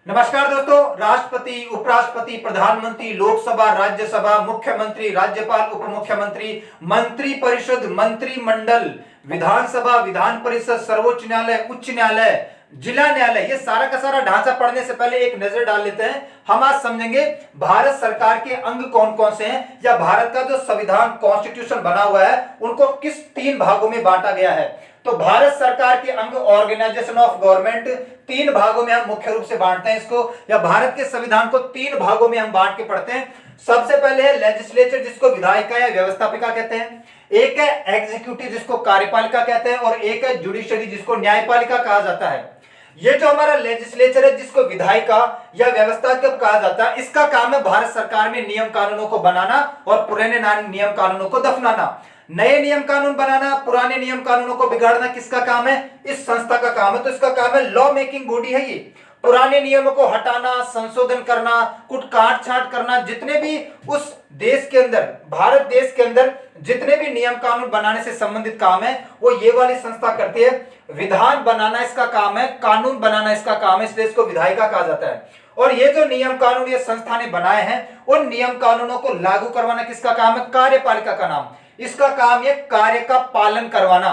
नमस्कार दोस्तों। राष्ट्रपति, उपराष्ट्रपति, प्रधानमंत्री, लोकसभा, राज्यसभा, मुख्यमंत्री, राज्यपाल, उप मुख्यमंत्री, मंत्री परिषद, मंत्रिमंडल, विधानसभा, विधान परिषद, सर्वोच्च न्यायालय, उच्च न्यायालय, जिला न्यायालय, ये सारा का सारा ढांचा पढ़ने से पहले एक नजर डाल लेते हैं। हम आज समझेंगे भारत सरकार के अंग कौन कौन से हैं, या भारत का जो संविधान कॉन्स्टिट्यूशन बना हुआ है उनको किस तीन भागों में बांटा गया है। तो भारत सरकार के अंग ऑर्गेनाइजेशन ऑफ गवर्नमेंट तीन भागों में हम मुख्य रूप से बांटते हैं इसको, या भारत के संविधान को तीन भागों में हम बांट के पढ़ते हैं। सबसे पहले है लेजिस्लेचर, जिसको विधायिका या व्यवस्थापिका कहते हैं। एक है एग्जीक्यूटिव, जिसको कार्यपालिका कहते हैं, और एक है जुडिशरी, जिसको न्यायपालिका कहा जाता है। ये जो हमारा लेजिस्लेचर है, जिसको विधायिका या व्यवस्थापिका कहा जाता है, इसका काम है भारत सरकार में नियम कानूनों को बनाना और पुराने नियम कानूनों को दफनाना। नए नियम कानून बनाना, पुराने नियम कानूनों को बिगाड़ना किसका काम है? इस संस्था का काम है। तो इसका काम है, लॉ मेकिंग बॉडी है ये। पुराने नियमों को हटाना, संशोधन करना, कुछ काट छांट करना, जितने भी उस देश के अंदर, भारत देश के अंदर जितने भी नियम कानून बनाने से संबंधित काम है वो ये वाली संस्था करती है। विधान बनाना इसका काम है, कानून बनाना इसका काम है, इसलिए इसको विधायिका कहा जाता है। और ये जो नियम कानून ये संस्था ने बनाए हैं, उन नियम कानूनों को लागू करवाना किसका काम है? कार्यपालिका का नाम। इसका काम है कार्य का पालन करवाना।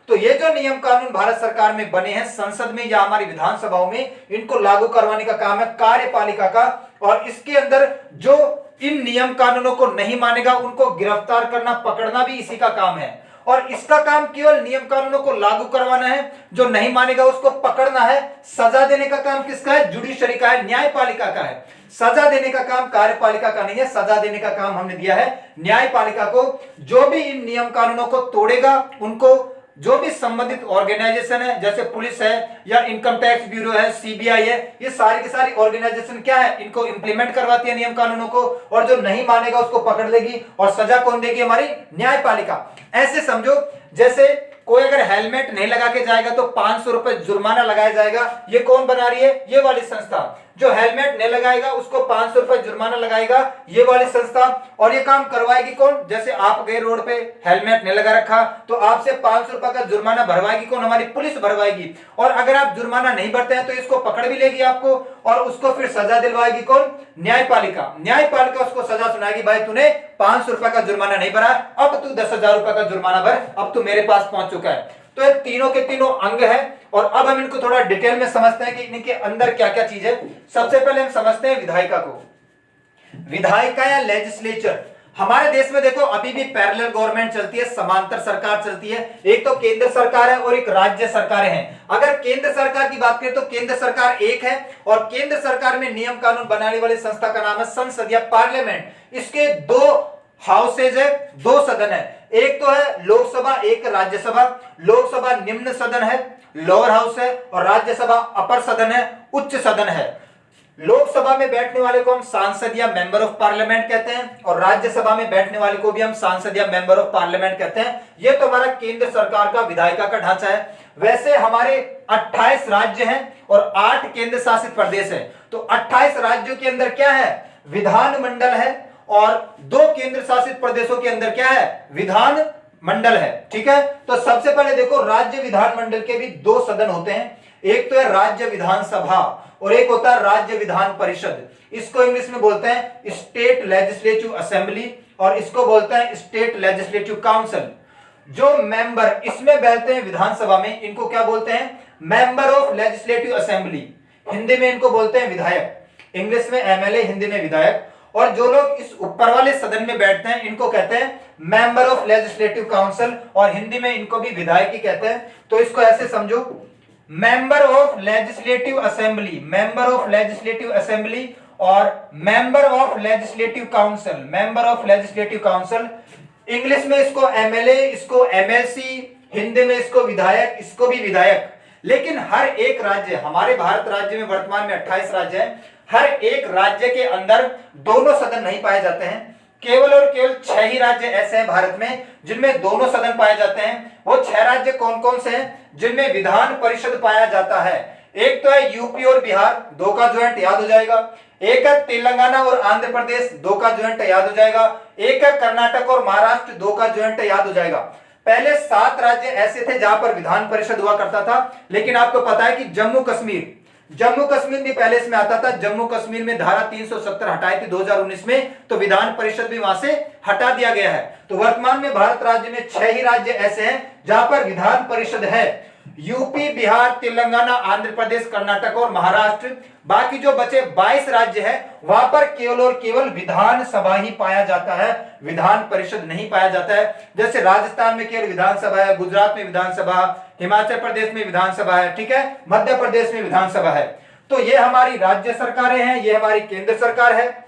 तो ये जो नियम कानून भारत सरकार में बने हैं, संसद में या हमारी विधानसभाओं में, इनको लागू करवाने का काम है कार्यपालिका का। और इसके अंदर जो इन नियम कानूनों को नहीं मानेगा उनको गिरफ्तार करना, पकड़ना भी इसी का काम है। और इसका काम केवल नियम कानूनों को लागू करवाना है, जो नहीं मानेगा उसको पकड़ना है। सजा देने का काम किसका है? जुडिशरी का है, न्यायपालिका का है। सजा देने का काम कार्यपालिका का नहीं है, सजा देने का काम हमने दिया है न्यायपालिका को। जो भी इन नियम कानूनों को तोड़ेगा, उनको जो भी संबंधित ऑर्गेनाइजेशन है, जैसे पुलिस है या इनकम टैक्स ब्यूरो है, सीबीआई है, ये सारी की सारी ऑर्गेनाइजेशन क्या है? इनको इंप्लीमेंट करवाती है नियम कानूनों को, और जो नहीं मानेगा उसको पकड़ लेगी। और सजा कौन देगी? हमारी न्यायपालिका। ऐसे समझो जैसे कोई अगर हेलमेट नहीं लगा के जाएगा तो 500 रुपए जुर्माना लगाया जाएगा। ये कौन बना रही है? ये वाली संस्था। जो हेलमेट नहीं लगाएगा उसको 500 रुपए जुर्माना लगाएगा, ये वाली संस्था। और ये काम करवाएगी कौन? जैसे आप गए रोड पे, हेलमेट नहीं लगा रखा, तो आपसे 500 रुपए का जुर्माना भरवाएगी कौन? हमारी पुलिस भरवाएगी। और अगर आप जुर्माना नहीं भरते हैं तो इसको पकड़ भी लेगी आपको, और उसको फिर सजा दिलवाएगी कौन? न्यायपालिका। न्यायपालिका उसको सजा सुनाएगी, भाई तूने 500 रुपए का जुर्माना नहीं भरा, अब तू 10,000 रुपए का जुर्माना भर, अब तू मेरे पास पहुंच चुका है। तो ये तीनों के तीनों अंग है। और अब हम इनको थोड़ा डिटेल में समझते हैं कि इनके अंदर क्या क्या चीज है। सबसे पहले हम समझते हैं विधायिका को। विधायिका या लेजिस्लेचर, हमारे देश में देखो अभी भी पैरेलल गवर्नमेंट चलती है, समांतर सरकार चलती है। एक तो केंद्र सरकार है और एक राज्य सरकारें हैं। अगर केंद्र सरकार की बात करें तो केंद्र सरकार एक है, और केंद्र सरकार में नियम कानून बनाने वाली संस्था का नाम है संसद या पार्लियामेंट। इसके दो हाउसेज है, दो सदन है। एक तो है लोकसभा, एक राज्यसभा। लोकसभा निम्न सदन है, लोअर हाउस है, और राज्यसभा अपर सदन है, उच्च सदन है। लोकसभा में बैठने वाले को हम सांसद या मेंबर ऑफ पार्लियामेंट कहते हैं, और राज्यसभा में बैठने वाले को भी हम सांसद या मेंबर ऑफ पार्लियामेंट कहते हैं। ये तो हमारा केंद्र सरकार का विधायिका का ढांचा है। वैसे हमारे 28 राज्य हैं और 8 केंद्र शासित प्रदेश है। तो 28 राज्यों के अंदर क्या है? विधानमंडल है, और 2 केंद्र शासित प्रदेशों के अंदर क्या है? विधान मंडल है। ठीक है, तो सबसे पहले देखो, राज्य विधानमंडल के भी 2 सदन होते हैं। एक तो है राज्य विधानसभा और एक होता है राज्य विधान परिषद। इसको इंग्लिश में बोलते हैं स्टेट लेजिस्लेटिव असेंबली, और इसको बोलते हैं स्टेट लेजिस्लेटिव काउंसिल। जो मेंबर इसमें बैठते हैं विधानसभा में, इनको क्या बोलते हैं? Member of legislative assembly. Hindi में इनको बोलते हैं विधायक, इंग्लिश में एमएलए, हिंदी में विधायक। और जो लोग इस ऊपर वाले सदन में बैठते हैं इनको कहते हैं मेंबर ऑफ लेजिस्लेटिव काउंसिल, और हिंदी में इनको भी विधायक ही कहते हैं। तो इसको ऐसे समझो, member of legislative assembly, member of legislative assembly, और member of legislative council, member of legislative council. English में इसको एमएलए, इसको एमएलसी, हिंदी में इसको विधायक, इसको भी विधायक। लेकिन हर एक राज्य, हमारे भारत राज्य में वर्तमान में 28 राज्य हैं, हर एक राज्य के अंदर दोनों सदन नहीं पाए जाते हैं। केवल और केवल 6 ही राज्य ऐसे हैं भारत में जिनमें दोनों सदन पाए जाते हैं। वो 6 राज्य कौन कौन से हैं? जिनमें विधान परिषद पाया जाता है। एक तो है यूपी और बिहार, 2 का ज्वाइंट याद हो जाएगा। एक है तेलंगाना और आंध्र प्रदेश, 2 का ज्वाइंट याद हो जाएगा। एक है कर्नाटक और महाराष्ट्र, 2 का ज्वाइंट याद हो जाएगा। पहले 7 राज्य ऐसे थे जहां पर विधान परिषद हुआ करता था, लेकिन आपको पता है कि जम्मू कश्मीर जम्मू कश्मीर भी पहले इसमें आता था। जम्मू कश्मीर में धारा 370 हटाई थी 2019 में, तो विधान परिषद भी वहां से हटा दिया गया है। तो वर्तमान में भारत राज्य में 6 ही राज्य ऐसे हैं जहां पर विधान परिषद है। यूपी, बिहार, तेलंगाना, आंध्र प्रदेश, कर्नाटक और महाराष्ट्र। बाकी जो बचे 22 राज्य हैं वहां पर केवल और केवल विधानसभा ही पाया जाता है, विधान परिषद नहीं पाया जाता है। जैसे राजस्थान में केवल विधानसभा है, गुजरात में विधानसभा, हिमाचल प्रदेश में विधानसभा है, ठीक है, मध्य प्रदेश में विधानसभा है। तो ये हमारी राज्य सरकारें हैं, ये हमारी केंद्र सरकार है।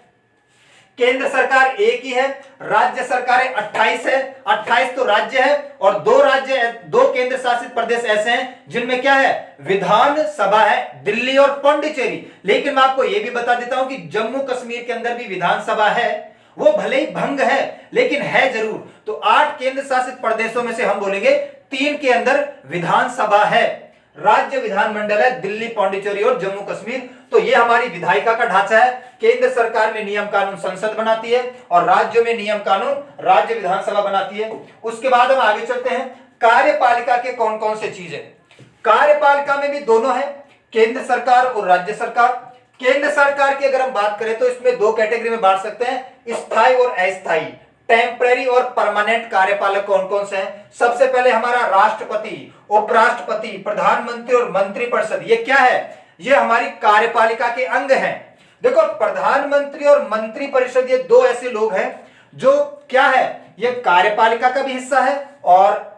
केंद्र सरकार एक ही है, राज्य सरकारें 28 है, 28 तो राज्य है, और 2 केंद्र शासित प्रदेश ऐसे हैं जिनमें क्या है, विधान सभा है, दिल्ली और पौंडीचेरी। लेकिन मैं आपको यह भी बता देता हूं कि जम्मू कश्मीर के अंदर भी विधानसभा है, वो भले ही भंग है लेकिन है जरूर। तो 8 केंद्र शासित प्रदेशों में से हम बोलेंगे 3 के अंदर विधानसभा है, राज्य विधानमंडल है दिल्ली, पौंडीचेरी और जम्मू कश्मीर। तो ये हमारी विधायिका का ढांचा है। केंद्र सरकार में नियम कानून संसद बनाती है और राज्यों में नियम कानून राज्य विधानसभा बनाती है। उसके बाद हम आगे चलते हैं, कार्यपालिका के कौन कौन से चीज है। कार्यपालिका में भी दोनों है, केंद्र सरकार और राज्य सरकार। केंद्र सरकार की अगर हम बात करें तो इसमें 2 कैटेगरी में बांट सकते हैं, स्थायी और अस्थायी, टेम्परेरी और परमानेंट कार्यपालक कौन कौन से हैं। सबसे पहले हमारा राष्ट्रपति, उपराष्ट्रपति, प्रधानमंत्री और मंत्रिपरिषद। ये क्या है, ये हमारी कार्यपालिका के अंग हैं। देखो, प्रधानमंत्री और मंत्रिपरिषद ये 2 ऐसे लोग हैं जो क्या है, ये कार्यपालिका का भी हिस्सा है और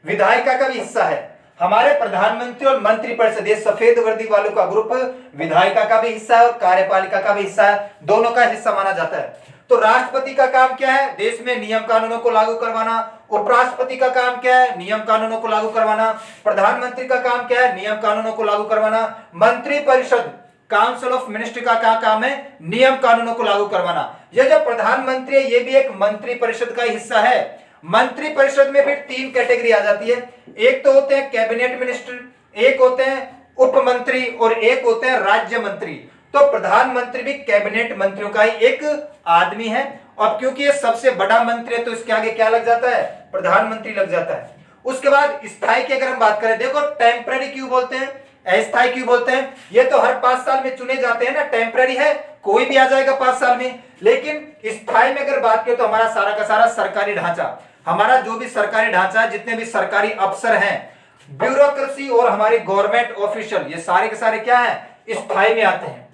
विधायिका का भी हिस्सा है। हमारे प्रधानमंत्री और मंत्रिपरिषद, ये सफेद वर्दी वालों का ग्रुप विधायिका का भी हिस्सा है और कार्यपालिका का भी हिस्सा है, दोनों का हिस्सा माना जाता है। तो राष्ट्रपति का काम क्या है, देश में नियम कानूनों को लागू करवाना। उपराष्ट्रपति का काम क्या है, नियम कानूनों को लागू करवाना। प्रधानमंत्री का काम क्या है, नियम कानूनों को लागू करवाना। मंत्रिपरिषद, काउंसिल ऑफ मिनिस्ट्री का क्या काम है, नियम कानूनों को लागू करवाना। ये जो प्रधानमंत्री है ये भी एक मंत्रिपरिषद का हिस्सा है। मंत्रिपरिषद में फिर 3 कैटेगरी आ जाती है, एक तो होते हैं कैबिनेट मिनिस्टर, एक होते हैं उप मंत्री और एक होते हैं राज्य मंत्री। तो प्रधानमंत्री भी कैबिनेट मंत्रियों का ही एक आदमी है, और क्योंकि ये सबसे बड़ा मंत्री है तो इसके आगे क्या लग जाता है, प्रधानमंत्री लग जाता है। उसके बाद स्थायी की अगर हम बात करें, देखो टेम्पररी क्यों बोलते हैं, अस्थायी क्यों बोलते हैं, ये तो हर 5 साल में चुने जाते हैं ना। टेम्पररी है, कोई भी आ जाएगा 5 साल में, लेकिन स्थायी में अगर बात करें तो हमारा सारा का सारा सरकारी ढांचा, हमारा जो भी सरकारी ढांचा, जितने भी सरकारी अफसर हैं, ब्यूरोक्रेसी और हमारे गवर्नमेंट ऑफिशियल, ये सारे के सारे क्या है, स्थायी में आते हैं।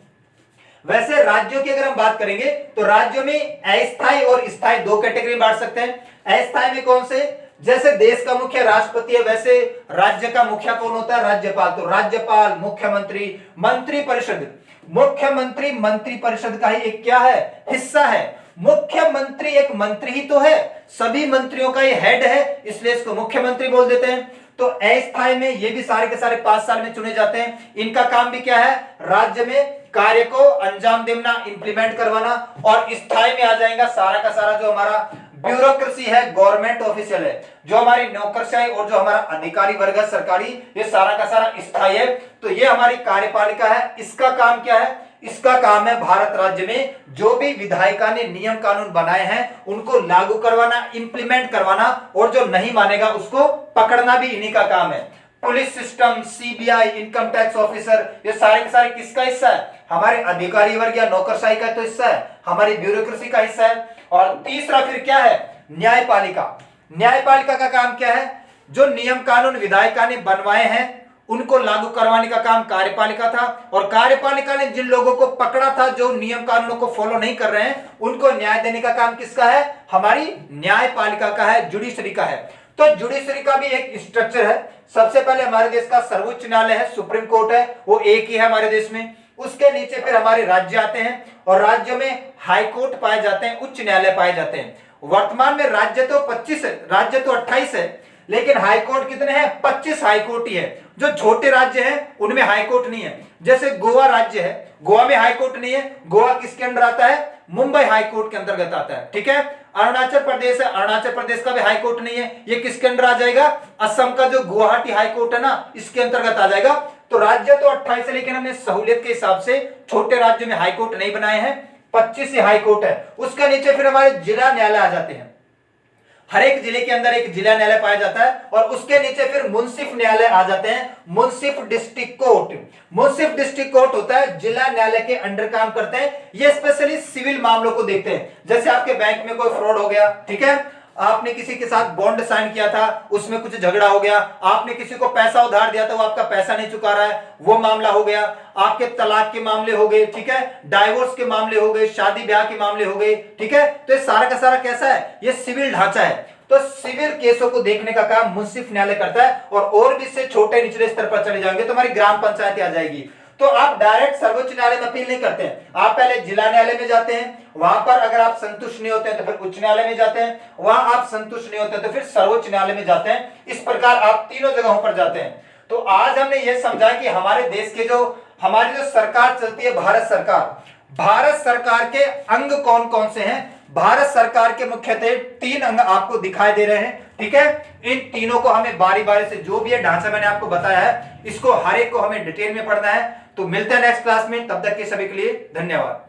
वैसे राज्यों की अगर हम बात करेंगे तो राज्यों में अस्थायी और स्थायी 2 कैटेगरी में बांट सकते हैं। अस्थायी में कौन से, जैसे देश का मुखिया राष्ट्रपति है, वैसे राज्य का मुखिया कौन होता है, राज्यपाल। तो राज्यपाल, मुख्यमंत्री, मंत्रिपरिषद, मुख्यमंत्री मंत्रिपरिषद का ही एक क्या है, हिस्सा है। मुख्यमंत्री एक मंत्री ही तो है, सभी मंत्रियों का ये हेड है, इसलिए इसको मुख्यमंत्री बोल देते हैं। तो अस्थायी में ये भी सारे के सारे 5 साल में चुने जाते हैं। इनका काम भी क्या है, राज्य में कार्य को अंजाम देना, इंप्लीमेंट करवाना। और स्थायी में आ जाएगा सारा का सारा जो हमारा ब्यूरोक्रेसी है, गवर्नमेंट ऑफिशियल है, जो हमारी नौकरशाही और जो हमारा अधिकारी वर्ग है सरकारी, ये सारा का सारा स्थायी है। तो ये हमारी कार्यपालिका है। इसका काम क्या है, इसका काम है भारत राज्य में जो भी विधायिका ने नियम कानून बनाए हैं उनको लागू करवाना, इंप्लीमेंट करवाना, और जो नहीं मानेगा उसको पकड़ना भी इन्हीं का काम है। Police system, CBI, income tax officer, ये सारे के सारे किसका हिस्सा है, हमारे अधिकारी वर्ग या नौकरशाही का तो हिस्सा है, हमारी ब्यूरोक्रेसी का हिस्सा है। और तीसरा फिर क्या है, न्यायपालिका। न्यायपालिका का काम क्या है, जो नियम कानून विधायिका ने बनवाए हैं उनको लागू करवाने का काम कार्यपालिका था, और कार्यपालिका ने जिन लोगों को पकड़ा था जो नियम कानूनों को फॉलो नहीं कर रहे हैं उनको न्याय देने का काम किसका है, हमारी न्यायपालिका का है, जुडिशरी का है। तो जुडिशरी का भी एक स्ट्रक्चर है। सबसे पहले हमारे देश का सर्वोच्च न्यायालय है, सुप्रीम कोर्ट है, वो एक ही है हमारे देश में। उसके नीचे फिर हमारे राज्य आते हैं, और राज्यों में हाई कोर्ट पाए जाते हैं, उच्च न्यायालय पाए जाते हैं। वर्तमान में राज्य तो 25 है, राज्य तो 28 है, लेकिन हाई कोर्ट कितने हैं, 25 हाई कोर्ट ही है। जो छोटे राज्य हैं उनमें हाई कोर्ट नहीं है। जैसे गोवा राज्य है, गोवा में हाई कोर्ट नहीं है। गोवा किसके अंदर आता है, मुंबई हाई कोर्ट के अंतर्गत आता है, ठीक है। अरुणाचल प्रदेश है, अरुणाचल प्रदेश का भी हाई कोर्ट नहीं है, ये किसके अंदर आ जाएगा, असम का जो गुवाहाटी हाई कोर्ट है ना, इसके अंतर्गत आ जाएगा। तो राज्य तो 28 है, लेकिन हमने सहूलियत के हिसाब से छोटे राज्यों में हाई कोर्ट नहीं बनाए हैं, 25 हाई कोर्ट है। उसके नीचे फिर हमारे जिला न्यायालय आ जाते हैं। हर एक जिले के अंदर एक जिला न्यायालय पाया जाता है और उसके नीचे फिर मुंसिफ न्यायालय आ जाते हैं, मुंसिफ डिस्ट्रिक्ट कोर्ट। मुंसिफ डिस्ट्रिक्ट कोर्ट होता है, जिला न्यायालय के अंडर काम करते हैं। ये स्पेशली सिविल मामलों को देखते हैं। जैसे आपके बैंक में कोई फ्रॉड हो गया, ठीक है, आपने किसी के साथ बॉन्ड साइन किया था, उसमें कुछ झगड़ा हो गया, आपने किसी को पैसा उधार दिया था, वो आपका पैसा नहीं चुका रहा है, वो मामला हो गया, आपके तलाक के मामले हो गए, ठीक है, डाइवोर्स के मामले हो गए, शादी ब्याह के मामले हो गए, ठीक है। तो ये सारा का सारा कैसा है, ये सिविल ढांचा है। तो सिविल केसों को देखने का काम मुंसिफ न्यायालय करता है। और भी इससे छोटे निचले स्तर पर चले जाएंगे तो हमारी ग्राम पंचायत आ जाएगी। तो आप डायरेक्ट सर्वोच्च न्यायालय में अपील नहीं करते हैं, आप पहले जिला न्यायालय में जाते हैं, वहां पर अगर आप संतुष्ट नहीं होते हैं तो फिर उच्च न्यायालय में जाते हैं, वहां आप संतुष्ट नहीं होते तो फिर सर्वोच्च न्यायालय में जाते हैं। इस प्रकार आप तीनों जगहों पर जाते हैं। तो आज हमने ये समझा कि हमारे देश के हमारी जो सरकार चलती है, भारत सरकार के अंग कौन कौन से हैं। भारत सरकार के मुख्यतः 3 अंग आपको दिखाई दे रहे हैं, ठीक है। इन तीनों को हमें बारी बारी से, जो भी ये ढांचा मैंने आपको बताया है, इसको हर एक को हमें डिटेल में पढ़ना है। तो मिलते हैं नेक्स्ट क्लास में, तब तक के सभी के लिए धन्यवाद।